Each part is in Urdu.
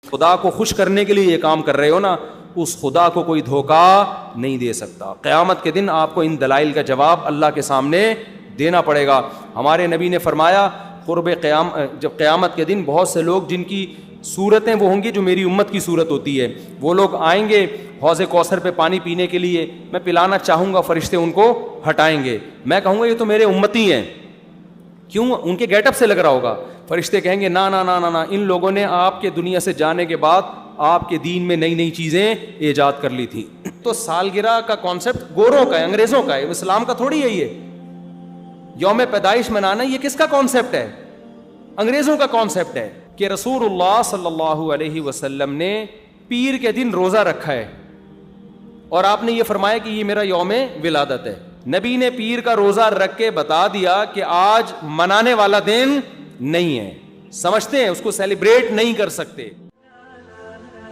خدا کو خوش کرنے کے لیے یہ کام کر رہے ہو نا, اس خدا کو کوئی دھوکہ نہیں دے سکتا. قیامت کے دن آپ کو ان دلائل کا جواب اللہ کے سامنے دینا پڑے گا. ہمارے نبی نے فرمایا جب قیامت کے دن بہت سے لوگ جن کی صورتیں وہ ہوں گی جو میری امت کی صورت ہوتی ہے, وہ لوگ آئیں گے حوض کوثر پہ پانی پینے کے لیے, میں پلانا چاہوں گا, فرشتے ان کو ہٹائیں گے, میں کہوں گا یہ تو میرے امتی ہیں. کیوں؟ ان کے گیٹ اپ سے لگ رہا ہوگا. فرشتے کہیں گے نا نا نا نا نا, ان لوگوں نے آپ کے دنیا سے جانے کے بعد آپ کے دین میں نئی نئی چیزیں ایجاد کر لی تھی. تو سالگرہ کا کانسیپٹ گوروں کا ہے, انگریزوں کا ہے, اسلام کا تھوڑی ہے. یہ یوم پیدائش منانا یہ کس کا کانسیپٹ ہے؟ انگریزوں کا کانسیپٹ ہے. کہ رسول اللہ صلی اللہ علیہ وسلم نے پیر کے دن روزہ رکھا ہے اور آپ نے یہ فرمایا کہ یہ میرا یوم ولادت ہے. نبی نے پیر کا روزہ رکھ کے بتا دیا کہ آج منانے والا دن نہیں ہے, سمجھتے ہیں, اس کو سیلیبریٹ نہیں کر سکتے.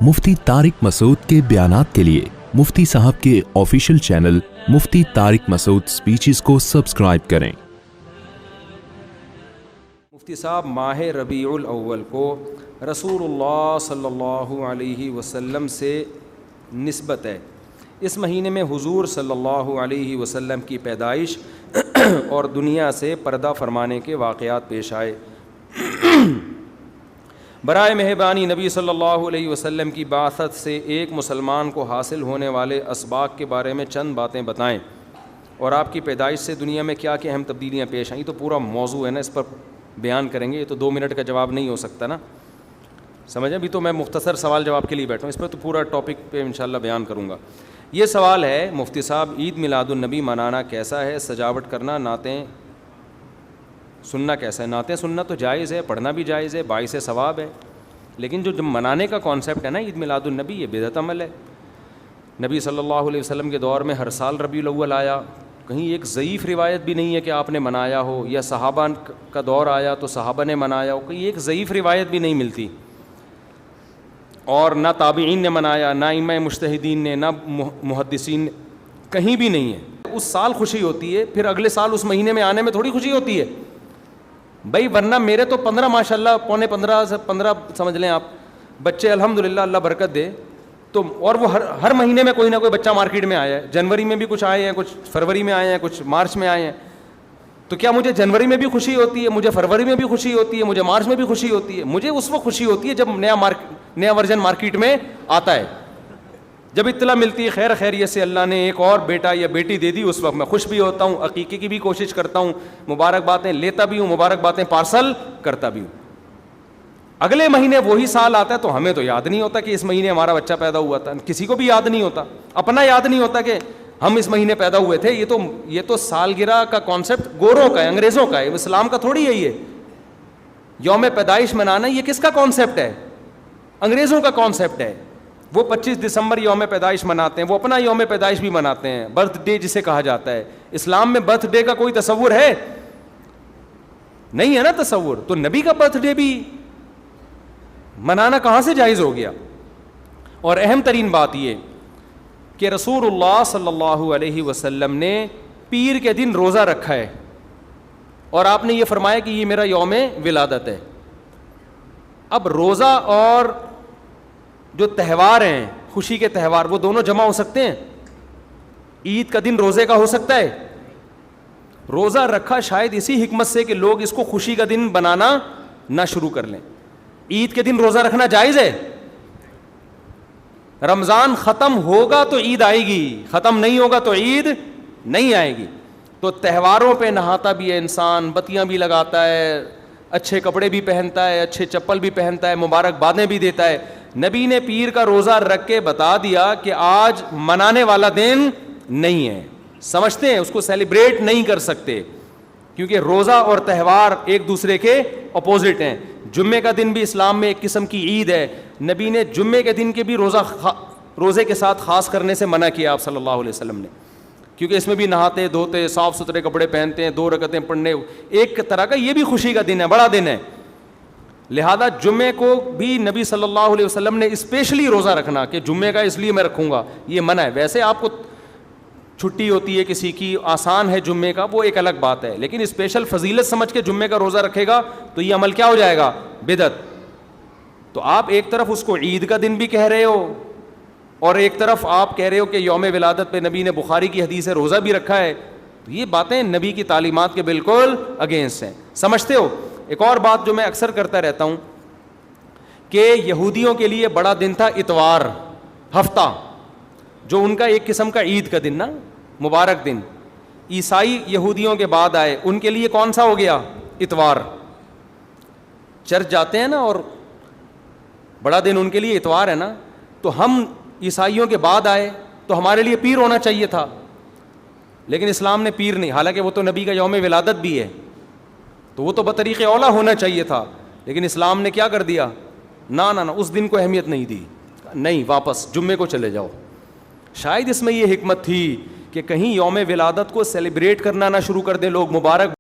مفتی طارق مسعود کے بیانات کے لیے مفتی صاحب کے آفیشیل چینل مفتی طارق مسعود سپیچز کو سبسکرائب کریں. مفتی صاحب ماہ ربیع الاول کو رسول اللہ صلی اللہ علیہ وسلم سے نسبت ہے. اس مہینے میں حضور صلی اللہ علیہ وسلم کی پیدائش اور دنیا سے پردہ فرمانے کے واقعات پیش آئے. برائے مہربانی نبی صلی اللہ علیہ وسلم کی بعثت سے ایک مسلمان کو حاصل ہونے والے اسباق کے بارے میں چند باتیں بتائیں, اور آپ کی پیدائش سے دنیا میں کیا کیا اہم تبدیلیاں پیش آئیں. تو پورا موضوع ہے نا, اس پر بیان کریں گے. یہ تو 2 منٹ کا جواب نہیں ہو سکتا نا, سمجھیں. ابھی تو میں مختصر سوال جواب کے لیے بیٹھا ہوں, اس پہ تو پورا ٹاپک پہ انشاءاللہ بیان کروں گا. یہ سوال ہے مفتی صاحب, عید میلاد النبی منانا کیسا ہے؟ سجاوٹ کرنا, نعتیں سننا کیسا ہے؟ نعتیں سننا تو جائز ہے, پڑھنا بھی جائز ہے, باعث ثواب ہے. لیکن جو منانے کا کانسیپٹ ہے نا عید میلاد النبی, یہ بدعت عمل ہے. نبی صلی اللہ علیہ وسلم کے دور میں ہر سال ربیع الاول آیا, کہیں ایک ضعیف روایت بھی نہیں ہے کہ آپ نے منایا ہو, یا صحابہ کا دور آیا تو صحابہ نے منایا ہو, کہیں ایک ضعیف روایت بھی نہیں ملتی. اور نہ تابعین نے منایا, نہ ائمہ مجتہدین نے, نہ محدثین نے, کہیں بھی نہیں ہے. اس سال خوشی ہوتی ہے, پھر اگلے سال اس مہینے میں آنے میں تھوڑی خوشی ہوتی ہے بھائی. ورنہ میرے تو 15 ماشاءاللہ 15 سمجھ لیں آپ بچے, الحمدللہ اللہ برکت دے. تو اور وہ ہر مہینے میں کوئی نہ کوئی بچہ مارکیٹ میں آیا ہے. جنوری میں بھی کچھ آئے ہیں, کچھ فروری میں آئے ہیں, کچھ مارچ میں آئے ہیں. تو کیا مجھے جنوری میں بھی خوشی ہوتی ہے, مجھے فروری میں بھی خوشی ہوتی ہے, مجھے مارچ میں بھی خوشی ہوتی ہے؟ مجھے اس وقت خوشی ہوتی ہے جب نیا ورژن مارکیٹ میں آتا ہے, جب اطلاع ملتی ہے خیر خیریت سے اللہ نے ایک اور بیٹا یا بیٹی دے دی, اس وقت میں خوش بھی ہوتا ہوں, عقیقے کی بھی کوشش کرتا ہوں, مبارکبادیں لیتا بھی ہوں, مبارکبادیں پارسل کرتا بھی ہوں. اگلے مہینے وہی سال آتا ہے تو ہمیں تو یاد نہیں ہوتا کہ اس مہینے ہمارا بچہ پیدا ہوا تھا. کسی کو بھی یاد نہیں ہوتا, اپنا یاد نہیں ہوتا کہ ہم اس مہینے پیدا ہوئے تھے. یہ تو سالگرہ کا کانسیپٹ گوروں کا ہے, انگریزوں کا ہے, اسلام کا تھوڑی ہے. یہ یوم پیدائش منانا یہ کس کا کانسیپٹ ہے؟ انگریزوں کا کانسیپٹ ہے. وہ 25 دسمبر یوم پیدائش مناتے ہیں, وہ اپنا یوم پیدائش بھی مناتے ہیں, برتھ ڈے جسے کہا جاتا ہے. اسلام میں برتھ ڈے کا کوئی تصور ہے نہیں ہے نا تصور. تو نبی کا برتھ ڈے بھی منانا کہاں سے جائز ہو گیا؟ اور اہم ترین بات یہ کہ رسول اللہ صلی اللہ علیہ وسلم نے پیر کے دن روزہ رکھا ہے اور آپ نے یہ فرمایا کہ یہ میرا یوم ولادت ہے. اب روزہ اور جو تہوار ہیں, خوشی کے تہوار, وہ دونوں جمع ہو سکتے ہیں؟ عید کا دن روزے کا ہو سکتا ہے؟ روزہ رکھا شاید اسی حکمت سے کہ لوگ اس کو خوشی کا دن بنانا نہ شروع کر لیں. عید کے دن روزہ رکھنا جائز ہے. رمضان ختم ہوگا تو عید آئے گی, ختم نہیں ہوگا تو عید نہیں آئے گی. تو تہواروں پہ نہاتا بھی ہے انسان, بتیاں بھی لگاتا ہے, اچھے کپڑے بھی پہنتا ہے, اچھے چپل بھی پہنتا ہے, مبارکبادیں بھی دیتا ہے. نبی نے پیر کا روزہ رکھ کے بتا دیا کہ آج منانے والا دن نہیں ہے. سمجھتے ہیں, اس کو سیلیبریٹ نہیں کر سکتے کیونکہ روزہ اور تہوار ایک دوسرے کے اپوزٹ ہیں. جمعے کا دن بھی اسلام میں ایک قسم کی عید ہے. نبی نے جمعے کے دن کے بھی روزے کے ساتھ خاص کرنے سے منع کیا آپ صلی اللہ علیہ وسلم نے, کیونکہ اس میں بھی نہاتے دھوتے, صاف ستھرے کپڑے پہنتے ہیں, 2 رکعتیں پڑھنے, ایک طرح کا یہ بھی خوشی کا دن ہے, بڑا دن ہے. لہذا جمعے کو بھی نبی صلی اللہ علیہ وسلم نے اسپیشلی روزہ رکھنا کہ جمعے کا اس لیے میں رکھوں گا, یہ منع ہے. ویسے آپ کو چھٹی ہوتی ہے کسی کی, آسان ہے جمعے کا, وہ ایک الگ بات ہے, لیکن اسپیشل فضیلت سمجھ کے جمعے کا روزہ رکھے گا تو یہ عمل کیا ہو جائے گا؟ بدعت. تو آپ ایک طرف اس کو عید کا دن بھی کہہ رہے ہو اور ایک طرف آپ کہہ رہے ہو کہ یوم ولادت پہ نبی نے بخاری کی حدیث ہے روزہ بھی رکھا ہے. تو یہ باتیں نبی کی تعلیمات کے بالکل اگینسٹ ہیں. سمجھتے ہو؟ ایک اور بات جو میں اکثر کرتا رہتا ہوں کہ یہودیوں کے لیے بڑا دن تھا اتوار، ہفتہ، جو ان کا ایک قسم کا عید کا دن نا، مبارک دن. عیسائی یہودیوں کے بعد آئے، ان کے لیے کون سا ہو گیا؟ اتوار. چرچ جاتے ہیں نا اور بڑا دن ان کے لیے اتوار ہے نا. تو ہم عیسائیوں کے بعد آئے تو ہمارے لیے پیر ہونا چاہیے تھا، لیکن اسلام نے پیر نہیں، حالانکہ وہ تو نبی کا یوم ولادت بھی ہے تو وہ تو بطریق اولا ہونا چاہیے تھا، لیکن اسلام نے کیا کر دیا؟ نہ اس دن کو اہمیت نہیں دی، نہیں، واپس جمعے کو چلے جاؤ. شاید اس میں یہ حکمت تھی کہ کہیں یوم ولادت کو سیلیبریٹ کرنا نہ شروع کر دیں لوگ، مبارک